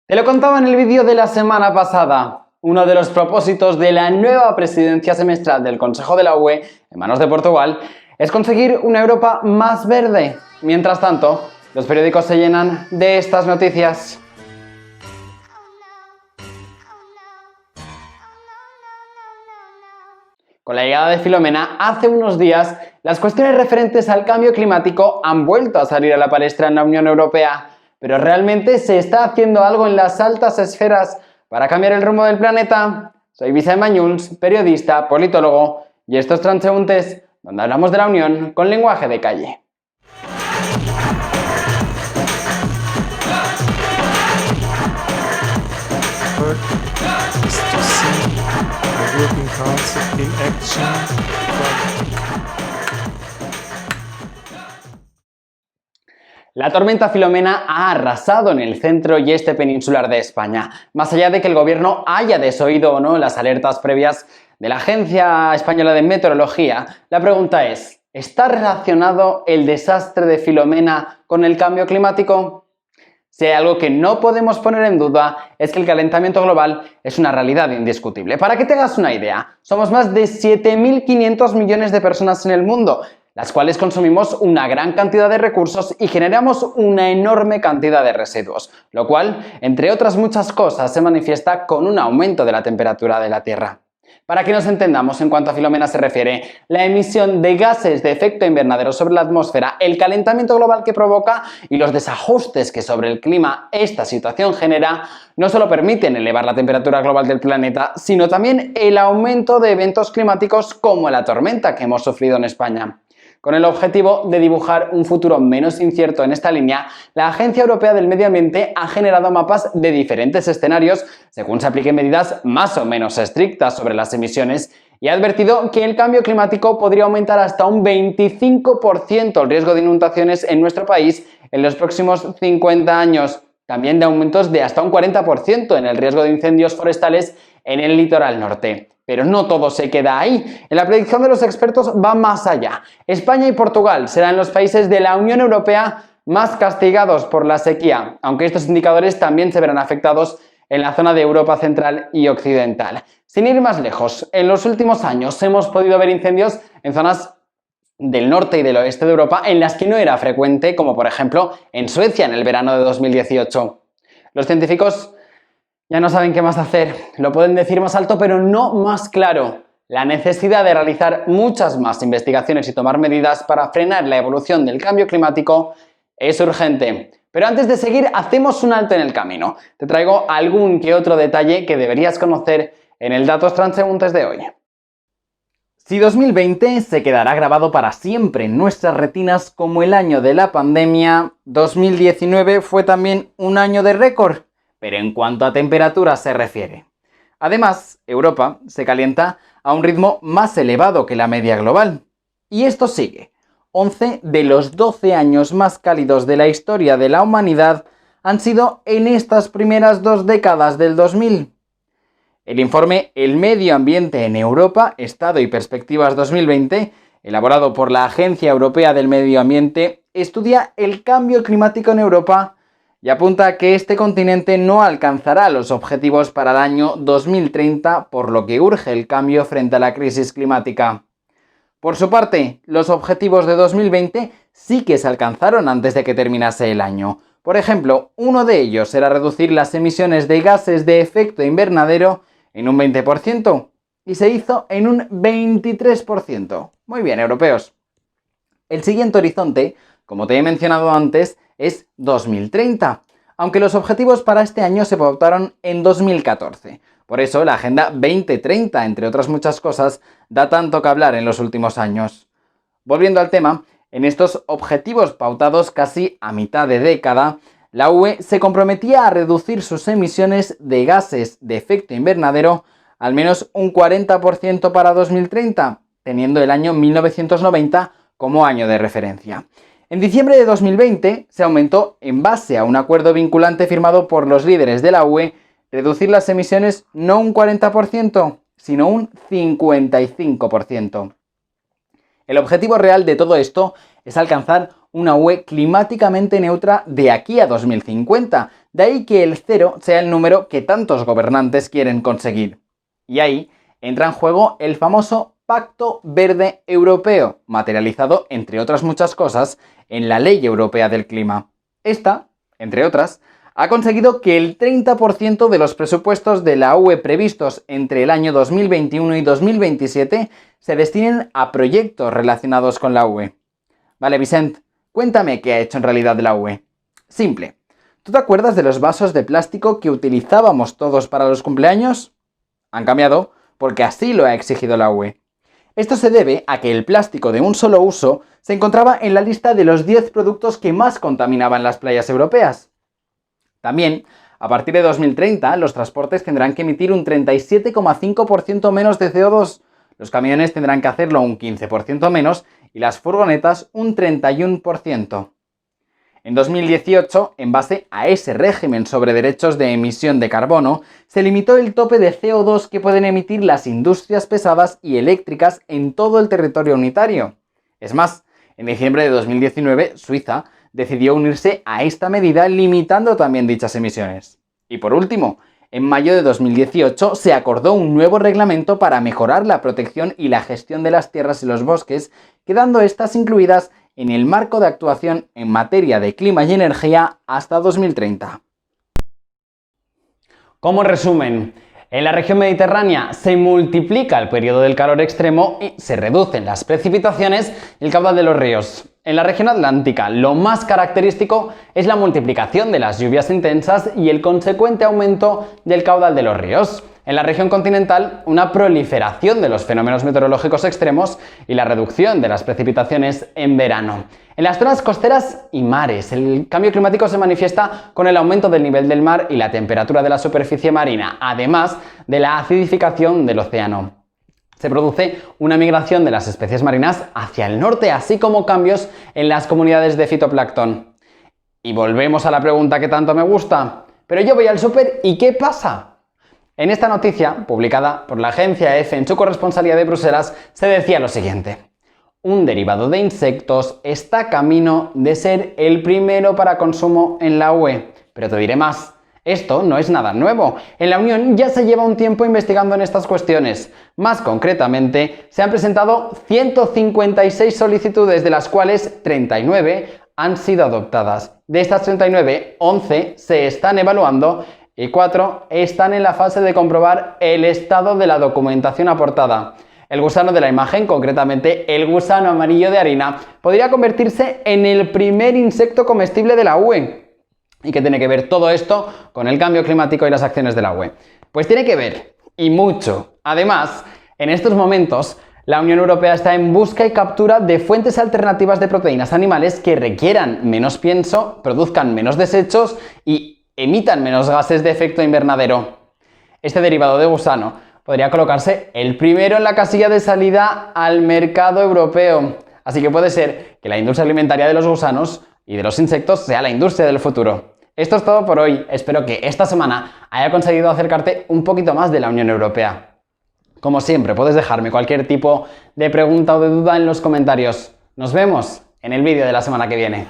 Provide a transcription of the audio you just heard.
Te lo contaba en el vídeo de la semana pasada. Uno de los propósitos de la nueva presidencia semestral del Consejo de la UE, en manos de Portugal, es conseguir una Europa más verde. Mientras tanto, los periódicos se llenan de estas noticias. Con la llegada de Filomena, hace unos días, las cuestiones referentes al cambio climático han vuelto a salir a la palestra en la Unión Europea. ¿Pero realmente se está haciendo algo en las altas esferas para cambiar el rumbo del planeta? Soy Vicent Banyuls, periodista, politólogo, y esto es Transeúntes, donde hablamos de la Unión con lenguaje de calle. La tormenta Filomena ha arrasado en el centro y este peninsular de España. Más allá de que el gobierno haya desoído o no las alertas previas de la Agencia Española de Meteorología, la pregunta es: ¿está relacionado el desastre de Filomena con el cambio climático? Si hay algo que no podemos poner en duda es que el calentamiento global es una realidad indiscutible. Para que te hagas una idea, somos más de 7.500 millones de personas en el mundo, las cuales consumimos una gran cantidad de recursos y generamos una enorme cantidad de residuos, lo cual, entre otras muchas cosas, se manifiesta con un aumento de la temperatura de la Tierra. Para que nos entendamos en cuanto a Filomena se refiere, la emisión de gases de efecto invernadero sobre la atmósfera, el calentamiento global que provoca y los desajustes que sobre el clima esta situación genera, no solo permiten elevar la temperatura global del planeta, sino también el aumento de eventos climáticos como la tormenta que hemos sufrido en España. Con el objetivo de dibujar un futuro menos incierto en esta línea, la Agencia Europea del Medio Ambiente ha generado mapas de diferentes escenarios según se apliquen medidas más o menos estrictas sobre las emisiones y ha advertido que el cambio climático podría aumentar hasta un 25% el riesgo de inundaciones en nuestro país en los próximos 50 años. También de aumentos de hasta un 40% en el riesgo de incendios forestales en el litoral norte. Pero no todo se queda ahí. En la predicción de los expertos va más allá. España y Portugal serán los países de la Unión Europea más castigados por la sequía, aunque estos indicadores también se verán afectados en la zona de Europa Central y Occidental. Sin ir más lejos, en los últimos años hemos podido ver incendios en zonas del norte y del oeste de Europa en las que no era frecuente, como por ejemplo en Suecia en el verano de 2018. Los científicos ya no saben qué más hacer, lo pueden decir más alto pero no más claro. La necesidad de realizar muchas más investigaciones y tomar medidas para frenar la evolución del cambio climático es urgente. Pero antes de seguir, hacemos un alto en el camino. Te traigo algún que otro detalle que deberías conocer en el Datos Transeúntes de hoy. Si 2020 se quedará grabado para siempre en nuestras retinas como el año de la pandemia, 2019 fue también un año de récord, pero en cuanto a temperatura se refiere. Además, Europa se calienta a un ritmo más elevado que la media global. Y esto sigue. 11 de los 12 años más cálidos de la historia de la humanidad han sido en estas primeras 2 décadas del 2000. El informe El Medio Ambiente en Europa, Estado y Perspectivas 2020, elaborado por la Agencia Europea del Medio Ambiente, estudia el cambio climático en Europa y apunta que este continente no alcanzará los objetivos para el año 2030, por lo que urge el cambio frente a la crisis climática. Por su parte, los objetivos de 2020 sí que se alcanzaron antes de que terminase el año. Por ejemplo, uno de ellos era reducir las emisiones de gases de efecto invernadero en un 20% y se hizo en un 23%. Muy bien, europeos. El siguiente horizonte, como te he mencionado antes, es 2030, aunque los objetivos para este año se pautaron en 2014. Por eso la Agenda 2030, entre otras muchas cosas, da tanto que hablar en los últimos años. Volviendo al tema, en estos objetivos pautados casi a mitad de década, la UE se comprometía a reducir sus emisiones de gases de efecto invernadero al menos un 40% para 2030, teniendo el año 1990 como año de referencia. En diciembre de 2020 se aumentó, en base a un acuerdo vinculante firmado por los líderes de la UE, reducir las emisiones no un 40%, sino un 55%. El objetivo real de todo esto es alcanzar una UE climáticamente neutra de aquí a 2050. De ahí que el 0 sea el número que tantos gobernantes quieren conseguir. Y ahí entra en juego el famoso Pacto Verde Europeo, materializado, entre otras muchas cosas, en la Ley Europea del Clima. Esta, entre otras, ha conseguido que el 30% de los presupuestos de la UE previstos entre el año 2021 y 2027 se destinen a proyectos relacionados con la UE. Vale, Vicent, cuéntame qué ha hecho en realidad la UE. Simple. ¿Tú te acuerdas de los vasos de plástico que utilizábamos todos para los cumpleaños? Han cambiado porque así lo ha exigido la UE. Esto se debe a que el plástico de un solo uso se encontraba en la lista de los 10 productos que más contaminaban las playas europeas. También, a partir de 2030, los transportes tendrán que emitir un 37,5% menos de CO2, los camiones tendrán que hacerlo un 15% menos y las furgonetas un 31%. En 2018, en base a ese régimen sobre derechos de emisión de carbono, se limitó el tope de CO2 que pueden emitir las industrias pesadas y eléctricas en todo el territorio unitario. Es más, en diciembre de 2019, Suiza decidió unirse a esta medida limitando también dichas emisiones. Y por último, en mayo de 2018 se acordó un nuevo reglamento para mejorar la protección y la gestión de las tierras y los bosques, quedando estas incluidas en el marco de actuación en materia de clima y energía hasta 2030. Como resumen, en la región mediterránea se multiplica el periodo del calor extremo y se reducen las precipitaciones y el caudal de los ríos. En la región atlántica, lo más característico es la multiplicación de las lluvias intensas y el consecuente aumento del caudal de los ríos. En la región continental, una proliferación de los fenómenos meteorológicos extremos y la reducción de las precipitaciones en verano. En las zonas costeras y mares, el cambio climático se manifiesta con el aumento del nivel del mar y la temperatura de la superficie marina, además de la acidificación del océano. Se produce una migración de las especies marinas hacia el norte, así como cambios en las comunidades de fitoplancton. Y volvemos a la pregunta que tanto me gusta. Pero yo voy al súper ¿y qué pasa? En esta noticia, publicada por la agencia EFE en su corresponsalía de Bruselas, se decía lo siguiente: un derivado de insectos está camino de ser el primero para consumo en la UE. Pero te diré más. Esto no es nada nuevo. En la Unión ya se lleva un tiempo investigando en estas cuestiones. Más concretamente, se han presentado 156 solicitudes, de las cuales 39 han sido adoptadas. De estas 39, 11 se están evaluando y 4 están en la fase de comprobar el estado de la documentación aportada. El gusano de la imagen, concretamente el gusano amarillo de harina, podría convertirse en el primer insecto comestible de la UE. ¿Y qué tiene que ver todo esto con el cambio climático y las acciones de la UE? Pues tiene que ver, y mucho. Además, en estos momentos, la Unión Europea está en busca y captura de fuentes alternativas de proteínas animales que requieran menos pienso, produzcan menos desechos y emitan menos gases de efecto invernadero. Este derivado de gusano podría colocarse el primero en la casilla de salida al mercado europeo. Así que puede ser que la industria alimentaria de los gusanos y de los insectos sea la industria del futuro. Esto es todo por hoy. Espero que esta semana haya conseguido acercarte un poquito más de la Unión Europea. Como siempre, puedes dejarme cualquier tipo de pregunta o de duda en los comentarios. Nos vemos en el vídeo de la semana que viene.